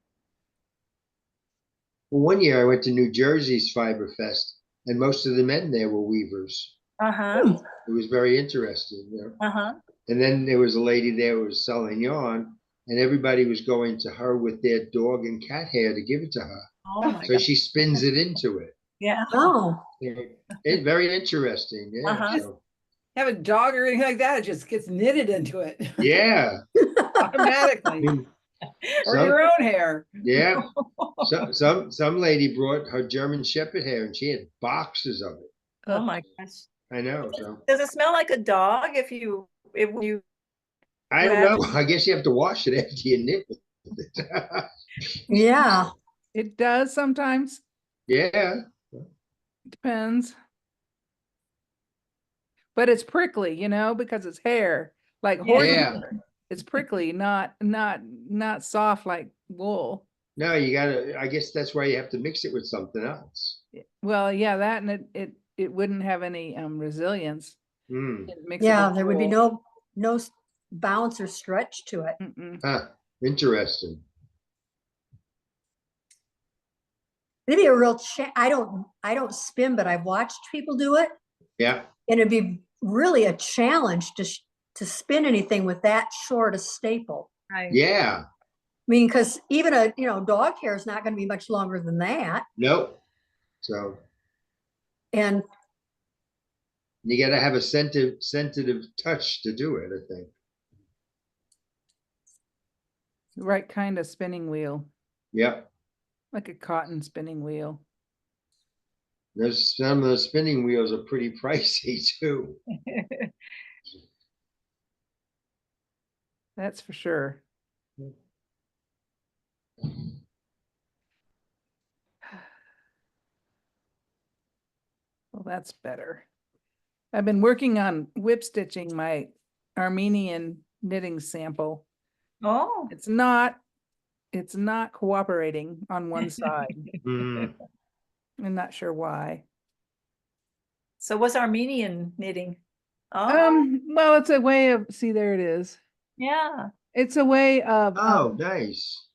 Well, one year I went to New Jersey's Fiber Fest, and most of the men there were weavers. Uh-huh. It was very interesting, you know. Uh-huh. And then there was a lady there who was selling yarn, and everybody was going to her with their dog and cat hair to give it to her. Oh my So God. she spins it into it. Yeah. Oh, It's very interesting. Yeah. Uh-huh. So, Have a dog or anything like that, it just gets knitted into it yeah. I automatically. mean, Or some, your own hair. yeah. Some lady brought her German Shepherd hair, and she had boxes of it. Oh my gosh. I know. So Does it smell like a dog if you I don't Wrap- know. I guess you have to wash it after you knit with it. yeah. It does sometimes, Yeah. depends. But it's prickly, you know, because it's hair, like horse Yeah. hair. It's prickly, not soft like wool. No, you gotta, I guess that's why you have to mix it with something else. Well, yeah, that and it wouldn't have any resilience. Hmm. It'd mix it Yeah, with there would be wool. no bounce or stretch to it. Mm-mm. Huh. Interesting. It'd be a real I don't spin, but I've watched people do it. Yeah. And it'd be really a challenge to spin anything with that short a staple. Right. Yeah. I mean, because even a dog hair is not going to be much longer than that. Nope. So And you gotta have a sensitive touch to do it, I think. The right kind of spinning wheel, Yep. like a cotton spinning wheel. There's some of the spinning wheels are pretty pricey too. That's for sure. Well, that's better. I've been working on whip stitching my Armenian knitting sample. Oh, It's not cooperating on one side. Hmm. I'm not sure why. so what's Armenian knitting? Oh, Well, it's a way of, see, there it is. yeah. It's a way of, Oh, nice.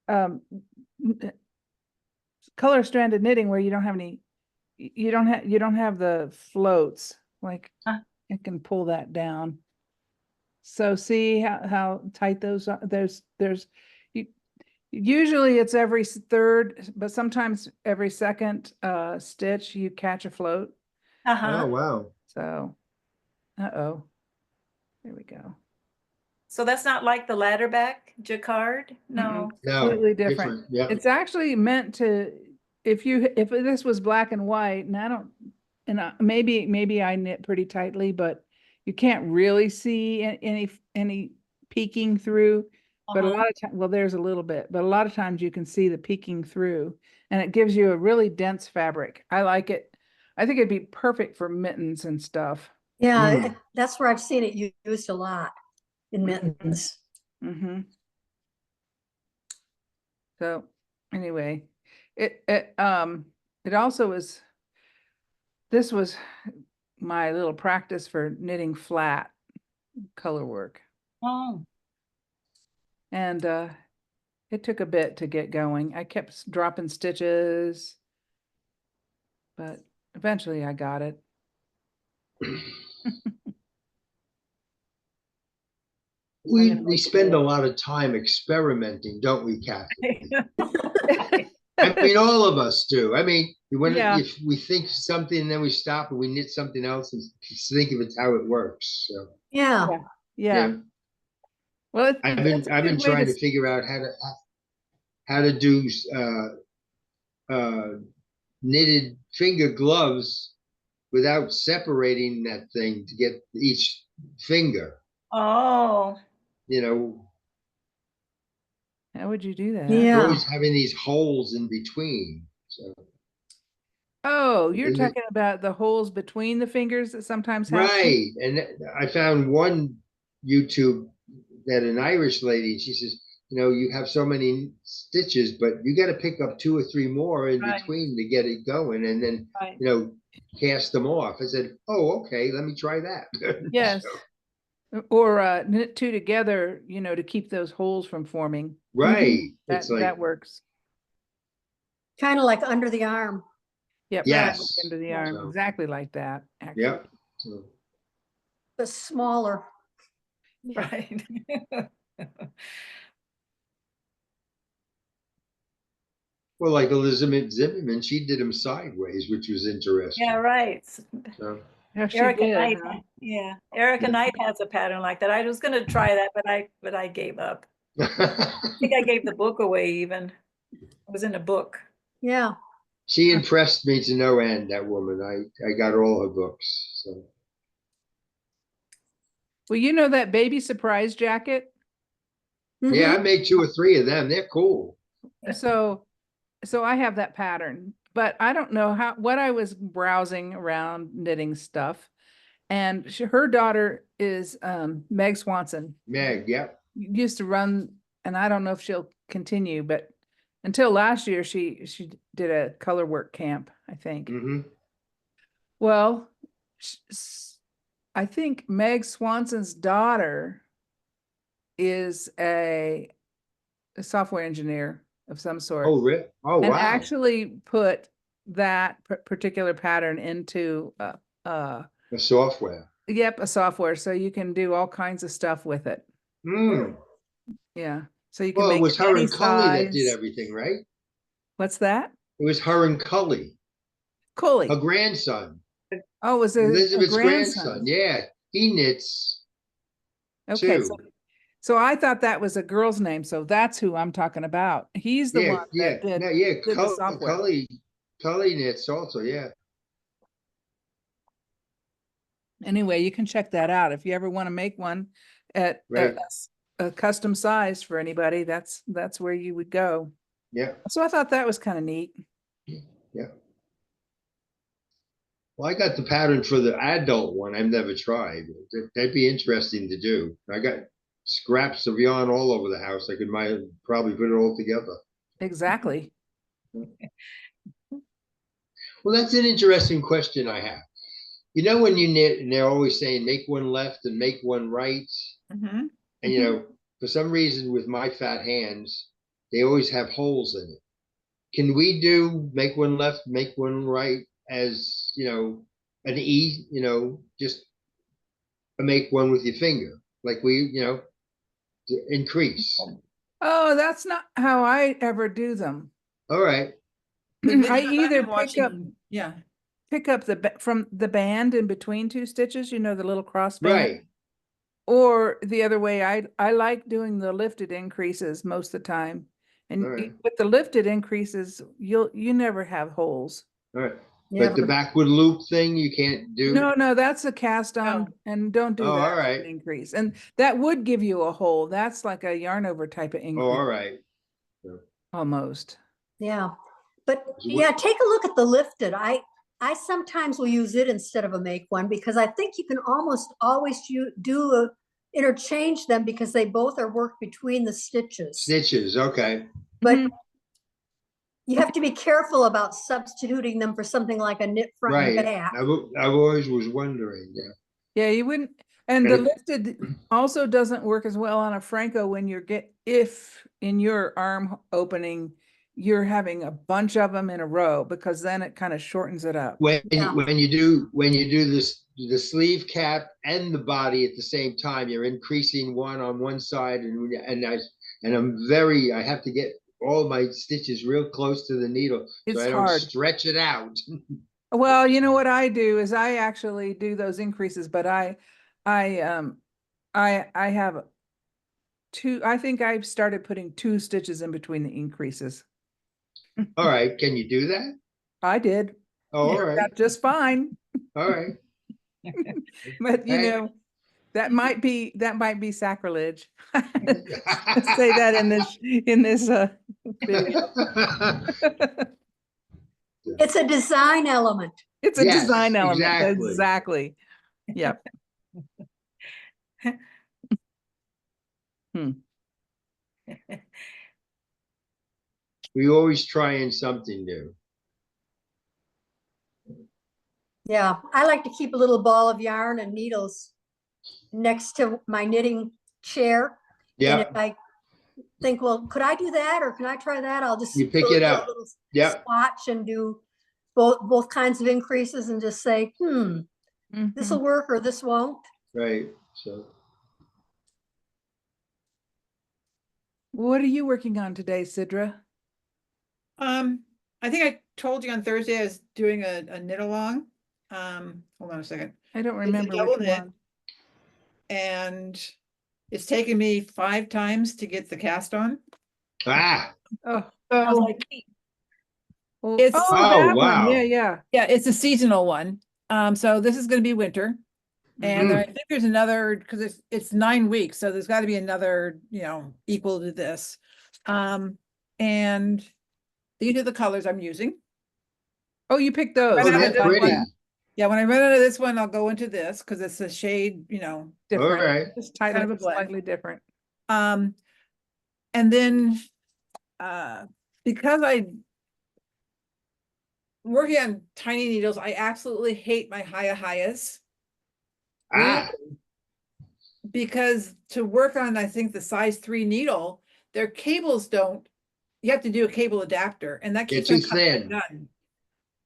n- color stranded knitting where you don't have any, you don't have the floats, like I can pull that down. So see how tight those are. There's usually it's every third, but sometimes every second stitch you catch a float. Oh, Uh-huh. wow. So, there we go. So that's not like the ladder back jacquard? No. No, Completely different. Yeah. It's actually meant to, if this was black and white, and maybe I knit pretty tightly, but you can't really see any peeking through. But a Uh-huh. lot of time, well, there's a little bit, but a lot of times you can see the peeking through and it gives you a really dense fabric. I like it. I think it'd be perfect for mittens and stuff. Yeah, Mm. that's where I've seen it used a lot in mittens. Mm-hmm. So anyway, it also is, this was my little practice for knitting flat color work. Oh, And it took a bit to get going. I kept dropping stitches, but eventually I got it. We spend a lot of time experimenting, don't we, Cathy? I mean, all of us do. I mean, when Yeah. if we think something and then we stop and we knit something else and think of it how it works. So Yeah, Yeah. Well, I've that's been a good way trying to to, figure out how to do knitted finger gloves without separating that thing to get each finger. oh, You know, how would you do that? we're yeah. always having these holes in between. So Oh, you're Isn't it- talking about the holes between the fingers that sometimes happen? right, and I found one YouTube that an Irish lady. She says, you know, you have so many stitches, but you got to pick up 2 or 3 more in Right. between to get it going, and then Right. you know, cast them off. I said, oh, okay, let me try that. Yes. So, Or knit two together, you know, to keep those holes from forming. right. That It's like, that works. Kind of like under the arm. Yep. yes. Into the arm, So, exactly like that, actually. yep. So, The smaller. right. well, like Elizabeth Zimmerman, she did them sideways, which was interesting. Yeah, right. So, Yeah, she Erica did, Knight, huh? yeah, Erica Knight has a pattern like that. I was gonna try that, but I gave up. I think I gave the book away even. It was in a book. Yeah. she impressed me to no end, that woman. I got all her books. So, Well, you know that baby surprise jacket? yeah, I Mhm. made 2 or 3 of them. They're cool. So I have that pattern, but I don't know what I was browsing around knitting stuff. And her daughter is Meg Swanson. Meg, yep. Used to run, and I don't know if she'll continue, but until last year she did a color work camp, I think. Mm-hmm. Well, I think Meg Swanson's daughter is a software engineer of some sort. Oh, really? Oh, And wow. actually put that particular pattern into The software. yep, a software, so you can do all kinds of stuff with it. Mm. Yeah, so you can Well, it make was it her any and Cully that did size. everything, right? What's that? It was her and Cully, her Coley. grandson, Oh, it was a Elizabeth's grandson. grandson. Yeah, he knits Okay, too. so I thought that was a girl's name, so that's who I'm talking about. He's the Yeah, one yeah, that did no, yeah. the software. Cully knits also. Yeah. Anyway, you can check that out if you ever want to make one at Right. a custom size for anybody. That's where you would go. Yeah. So I thought that was kind of neat. Yeah. Well, I got the pattern for the adult one. I've never tried. That'd be interesting to do. I got scraps of yarn all over the house. I could probably put it all together. Exactly. Well, that's an interesting question I have. You know, when you knit, and they're always saying make one left and make one right. Mhm. And, you know, for some reason with my fat hands, they always have holes in it. Can we do make one left, make one right as, you know, an E, you know, just make one with your finger, like we, you know, to increase. Oh, that's not how I ever do them. All right. The I videos I've either been yeah. pick up from the band in between two stitches, you know, the little cross band. Right. Or the other way, I like doing the lifted increases most of the time. And All right. with the lifted increases, you never have holes. All right. Yeah, But the backward loop thing you can't do? No, that's a cast on and don't do Oh, that all for right. an increase. And that would give you a hole. That's like a yarn over type of Oh, all increase, right. almost. yeah. But So yeah, take a look at the lifted. I sometimes will use it instead of a make one because I think you can almost always interchange them because they both are worked between the stitches. Stitches, okay. But Mhm. you have to be careful about substituting them for something like a knit front and Right. back. I've always was wondering, yeah. Yeah, you wouldn't, and And the it- lifted also doesn't work as well on a Phrancko when if in your arm opening, you're having a bunch of them in a row, because then it kind of shortens it up. When Yeah. you do this, the sleeve cap and the body at the same time, you're increasing one on one side I have to get all my stitches real close to the needle so It's I don't hard. stretch it out. Well, you know what I do is I actually do those increases, but I have I think I've started putting 2 stitches in between the increases. All right, can you do that? I did. Oh, all Worked right, out just fine, all right. but you Hey. know, that might be sacrilege. Let's say that in this video. It's a design element. It's a Yes, design element. exactly. Exactly. Yep. We always trying something new. Yeah, I like to keep a little ball of yarn and needles next to my knitting chair. And if Yeah, I think, well, could I do that or can I try that? I'll just You pick go it to a up. little Yep. swatch and do both kinds of increases and just say, this will Mhm. work or this won't. right, so. What are you working on today, Sidra? I think I told you on Thursday I was doing a knit along. Hold on a second. I don't It's a remember double which knit. one. And it's taken me 5 times to get the cast on. Ah, Oh, Sounds So like me. well, It's- oh, Oh, that one. wow. Yeah. yeah, it's a seasonal one. So this is gonna be winter. And then I think there's another, because it's 9 weeks, so there's got to be another, equal to this. And these are the colors I'm using. Oh, you picked those. Right Oh, now, I that's I like pretty. that. Yeah, when I run out of this one, I'll go into this because it's a shade, All Different. right. Just kind of title a blend. slightly different. And then because I'm working on tiny needles, I absolutely hate my Hayas Ah, because to work on, I think the size 3 needle, their cables don't, you have to do a cable adapter and that They're keeps on too cutting my thin. gun.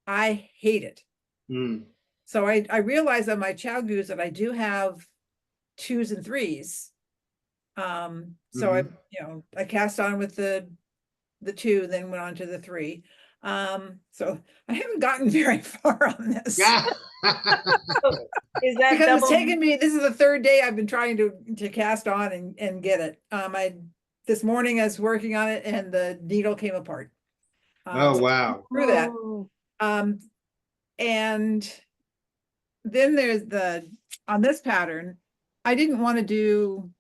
I hate it. hmm. So I realized on my chow goose that I do have 2s and 3s. So I cast on with the 2, then went on to the 3. So I haven't gotten very far on this. Yeah. Is that Because it's double? taken me, this is the 3rd day I've been trying to cast on and get it. This morning I was working on it and the needle came apart. Oh, So wow. through that. Oh, And then there's on this pattern, I didn't want to do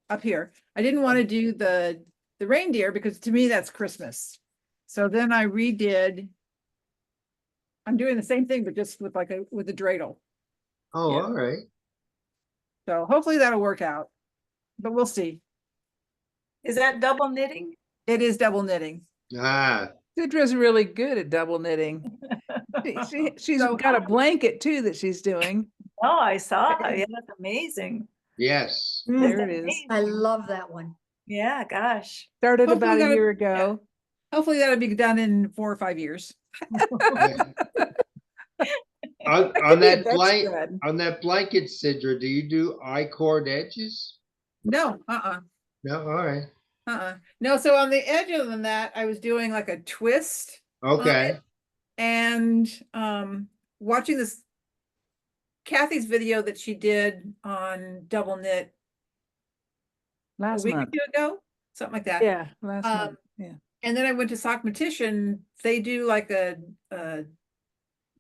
up here. I didn't want to do the reindeer because to me that's Christmas. So then I redid. I'm doing the same thing, but just with with a dreidel. Oh, Yeah. all right. So hopefully that'll work out, but we'll see. Is that double knitting? It is double knitting. Ah, Sidra's really good at double knitting. She's So- got a blanket too that she's doing. Oh, I saw. Yeah, that's amazing. yes. There That's it is. I amazing. love that one. Yeah, gosh. Started Hopefully about a that'll- year ago. Hopefully that'll be done in 4 or 5 years. Yeah. On Could be a that bedspread. on that blanket, Sidra, do you do I-cord edges? No, No, all right. No, so on the edge of that, I was doing like a twist. Okay. And watching this Cathy's video that she did on double knit a Last week or month. 2 ago, something like that. Yeah, last month. Yeah. And then I went to Sockmatician. They do like the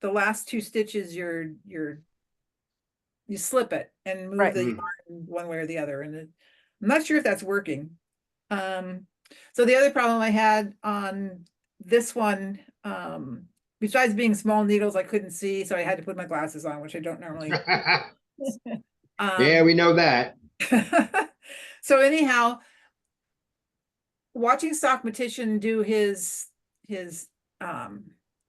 the last two stitches, you slip it and move Right. the Mm. yarn one way or the other. And I'm not sure if that's working. So the other problem I had on this one, besides being small needles, I couldn't see, so I had to put my glasses on, which I don't normally. Yeah, we know that. So anyhow, watching Stockmatician do his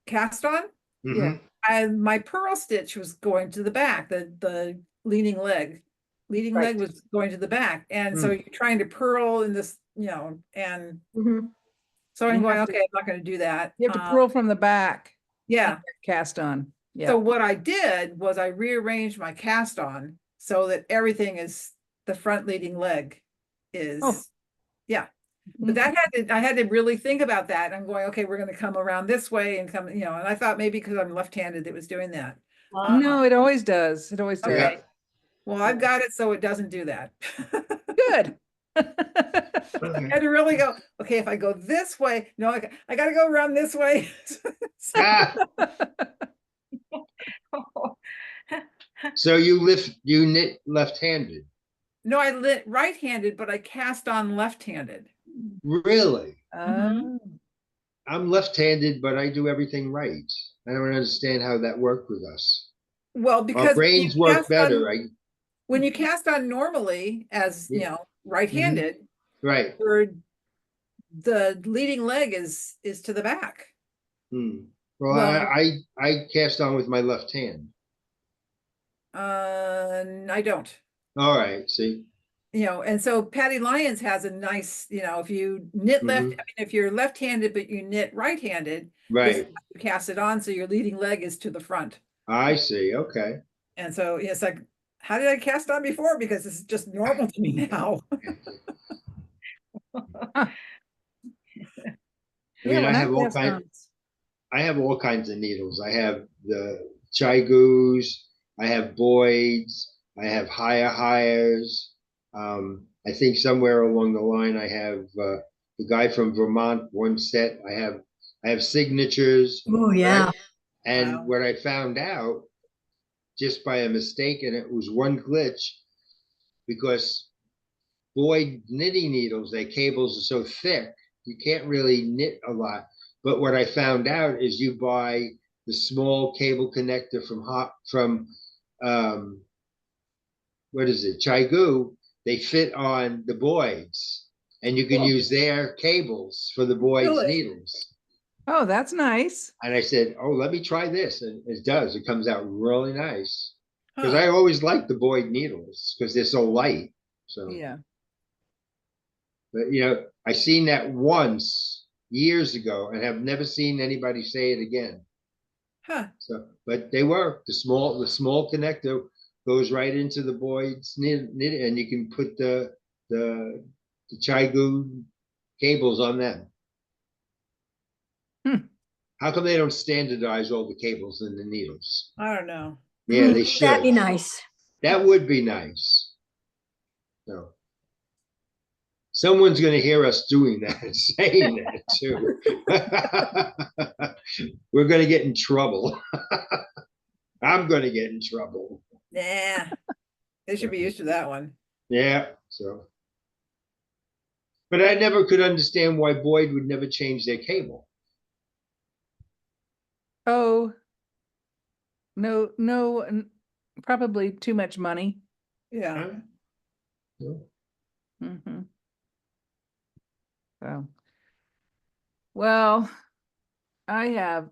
cast on, Mhm. my purl stitch was going to the back, the leading leg Right. was going to the back, and so Mm. you're trying to purl in this, and Mhm. so I'm You going, have to- okay, I'm not going to do that. You have to purl from the back. Yeah. Cast on. Yeah. So what I did was I rearranged my cast on so that everything is, the front leading leg is, Oh. yeah. But that I had to really think about that. I'm going, okay, we're going to come around this way and come, and I thought maybe because I'm left-handed, it was doing that. No, it always does. It always does. Okay. Well, I've got it so it doesn't do that. Good. Okay. I had to really go, okay, if I go this way, no, I got to go around this way. So- Ah, so you knit left-handed. no, I lit right-handed, but I cast on left-handed. Really? Oh. I'm left-handed, but I do everything right. I don't understand how that worked with us. Well, Our because brains work better. when you cast on normally as, Yeah. right-handed, Right. the leading leg is to the back. Hmm. Well, Well- I cast on with my left hand. I don't. All right. See. And so Patty Lyons has a nice, if you knit left, I Mhm. mean, if you're left-handed, but you knit right-handed, this is Right. how you cast it on, so your leading leg is to the front. I see. Okay. And so it's like, how did I cast on before? Because this is just normal to me now. I mean, when I have all cast on- I have all kinds of needles. I have the Chaigus, I have Boyds, I have hires. I think somewhere along the line, I have the guy from Vermont, one set. I have signatures. Oh, yeah. And Wow. what I found out just by a mistake, and it was one glitch, because Boyd knitting needles, their cables are so thick, you can't really knit a lot. But what I found out is you buy the small cable connector from what is it, Chaigu, they fit on the Boyds, and you can Cool. use their cables for the Boyds Really? needles. Oh, that's nice. And I said, oh, let me try this. And it does. It comes out really nice. Because Huh. I always like the Boyd needles because they're so light. So, Yeah. but I seen that once years ago and have never seen anybody say it again. Huh. So, but they were the small connector goes right into the Boyd's knit, and you can put the Chaigu cables on them. Hmm. How come they don't standardize all the cables and the needles? I don't know. Yeah, they That'd be should. nice. That would be nice. So someone's going to hear us doing that and saying that too. We're going to get in trouble. I'm going to get in trouble. Nah. They should be used to that one. Yeah. So, but I never could understand why Boyd would never change their cable. Oh. No, probably too much money. Yeah. Huh? No. Mm-hmm. So, well, I have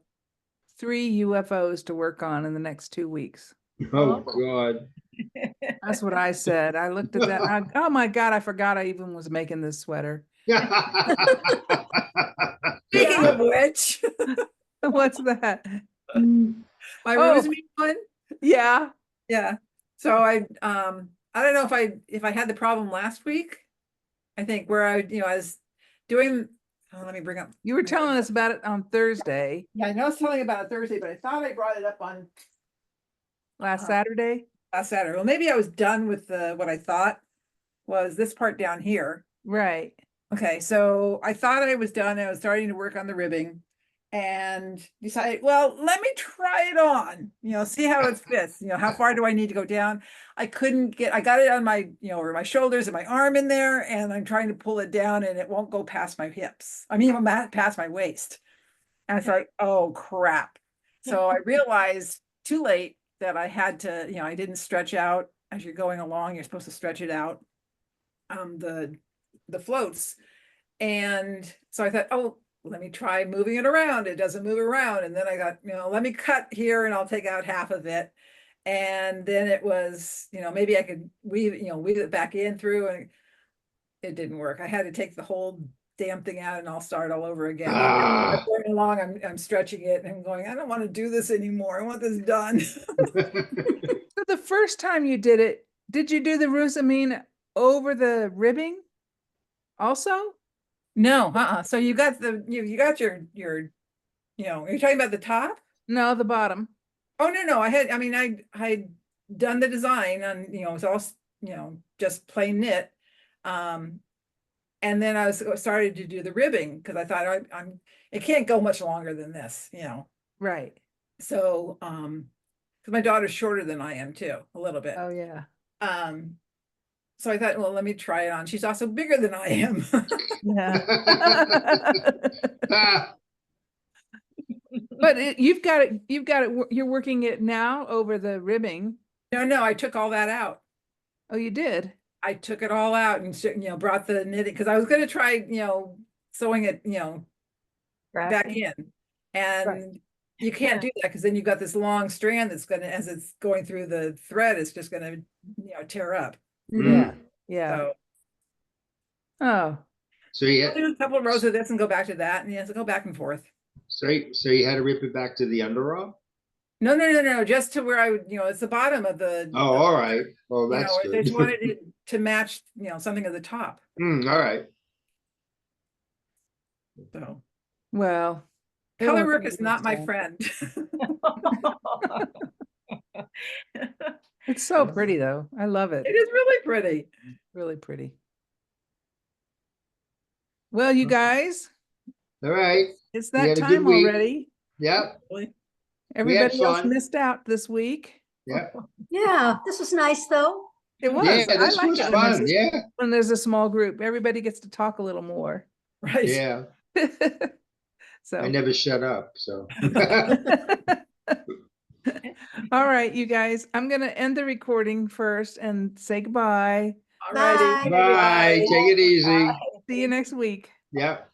3 UFOs to work on in the next 2 weeks. Oh God. That's what I said. I looked at that. Oh my God, I forgot I even was making this sweater. Speaking of which, What's that? my Oh. Rosemead one. Yeah. Yeah. So I don't know if I had the problem last week. I think where I was doing, let me bring up. You were telling us about it on Thursday, Yeah, I know I was telling you about it Thursday, but I thought I brought it up on last Saturday. last Saturday. Well, maybe I was done with what I thought was this part down here. Right. Okay, so I thought I was done. I was starting to work on the ribbing, and decided, well, let me try it on, see how it fits, how far do I need to go down? I got it on my, over my shoulders and my arm in there, and I'm trying to pull it down and it won't go past my hips. I mean, past my waist. And it's like, oh crap. So I realized too late that I had to, I didn't stretch out as you're going along. You're supposed to stretch it out, the floats. And so I thought, oh, let me try moving it around. It doesn't move around. And then I got, let me cut here and I'll take out half of it. And then it was, maybe I could weave it back in through, and it didn't work. I had to take the whole damn thing out and I'll start all over again. I'm going along, I'm stretching it and I'm going, I don't want to do this anymore. I want this done. So the first time you did it, did you do the Rosamine over the ribbing also? No, So you got you got your, you're talking about the top? No, the bottom. Oh, no. I'd done the design on, it's all, just plain knit. And then I started to do the ribbing because I thought it can't go much longer than this, Right. So, because my daughter's shorter than I am too, a little bit. Oh yeah. So I thought, well, let me try it on. She's also bigger than I am. Yeah. But you've got it, you're working it now over the ribbing. No, I took all that out. Oh, you did? I took it all out and, brought the knitting, because I was going to try, sewing it, back in. And you can't do that because then you've got this long strand that's going to, as it's going through the thread, it's just going to, tear up. Yeah. Yeah. So Oh. So you I'll do a couple of rows of this and go back to that, and so go back and forth. so you had to rip it back to the underarm? No, just to where I would, it's the bottom of the. Oh, all right. Well, that's I good. just wanted it to match, something at the top. All right. So Well. it color won't work be is not my this friend. It's so pretty though. I love it. It is really pretty. Really pretty. Well, you guys, All right. it's We that had a good time week. already. Yep. Everybody else fun. missed out this week. Yep. Yeah, this was nice, though. It was. Yeah, I this like was it when fun. there's a- Yeah. when there's a small group. Everybody gets to talk a little more. Right. Yeah. So. I never shut up. So. All right, you guys, I'm going to end the recording first and say goodbye. All righty. Bye. Bye. Take it easy. See you next week. Yep.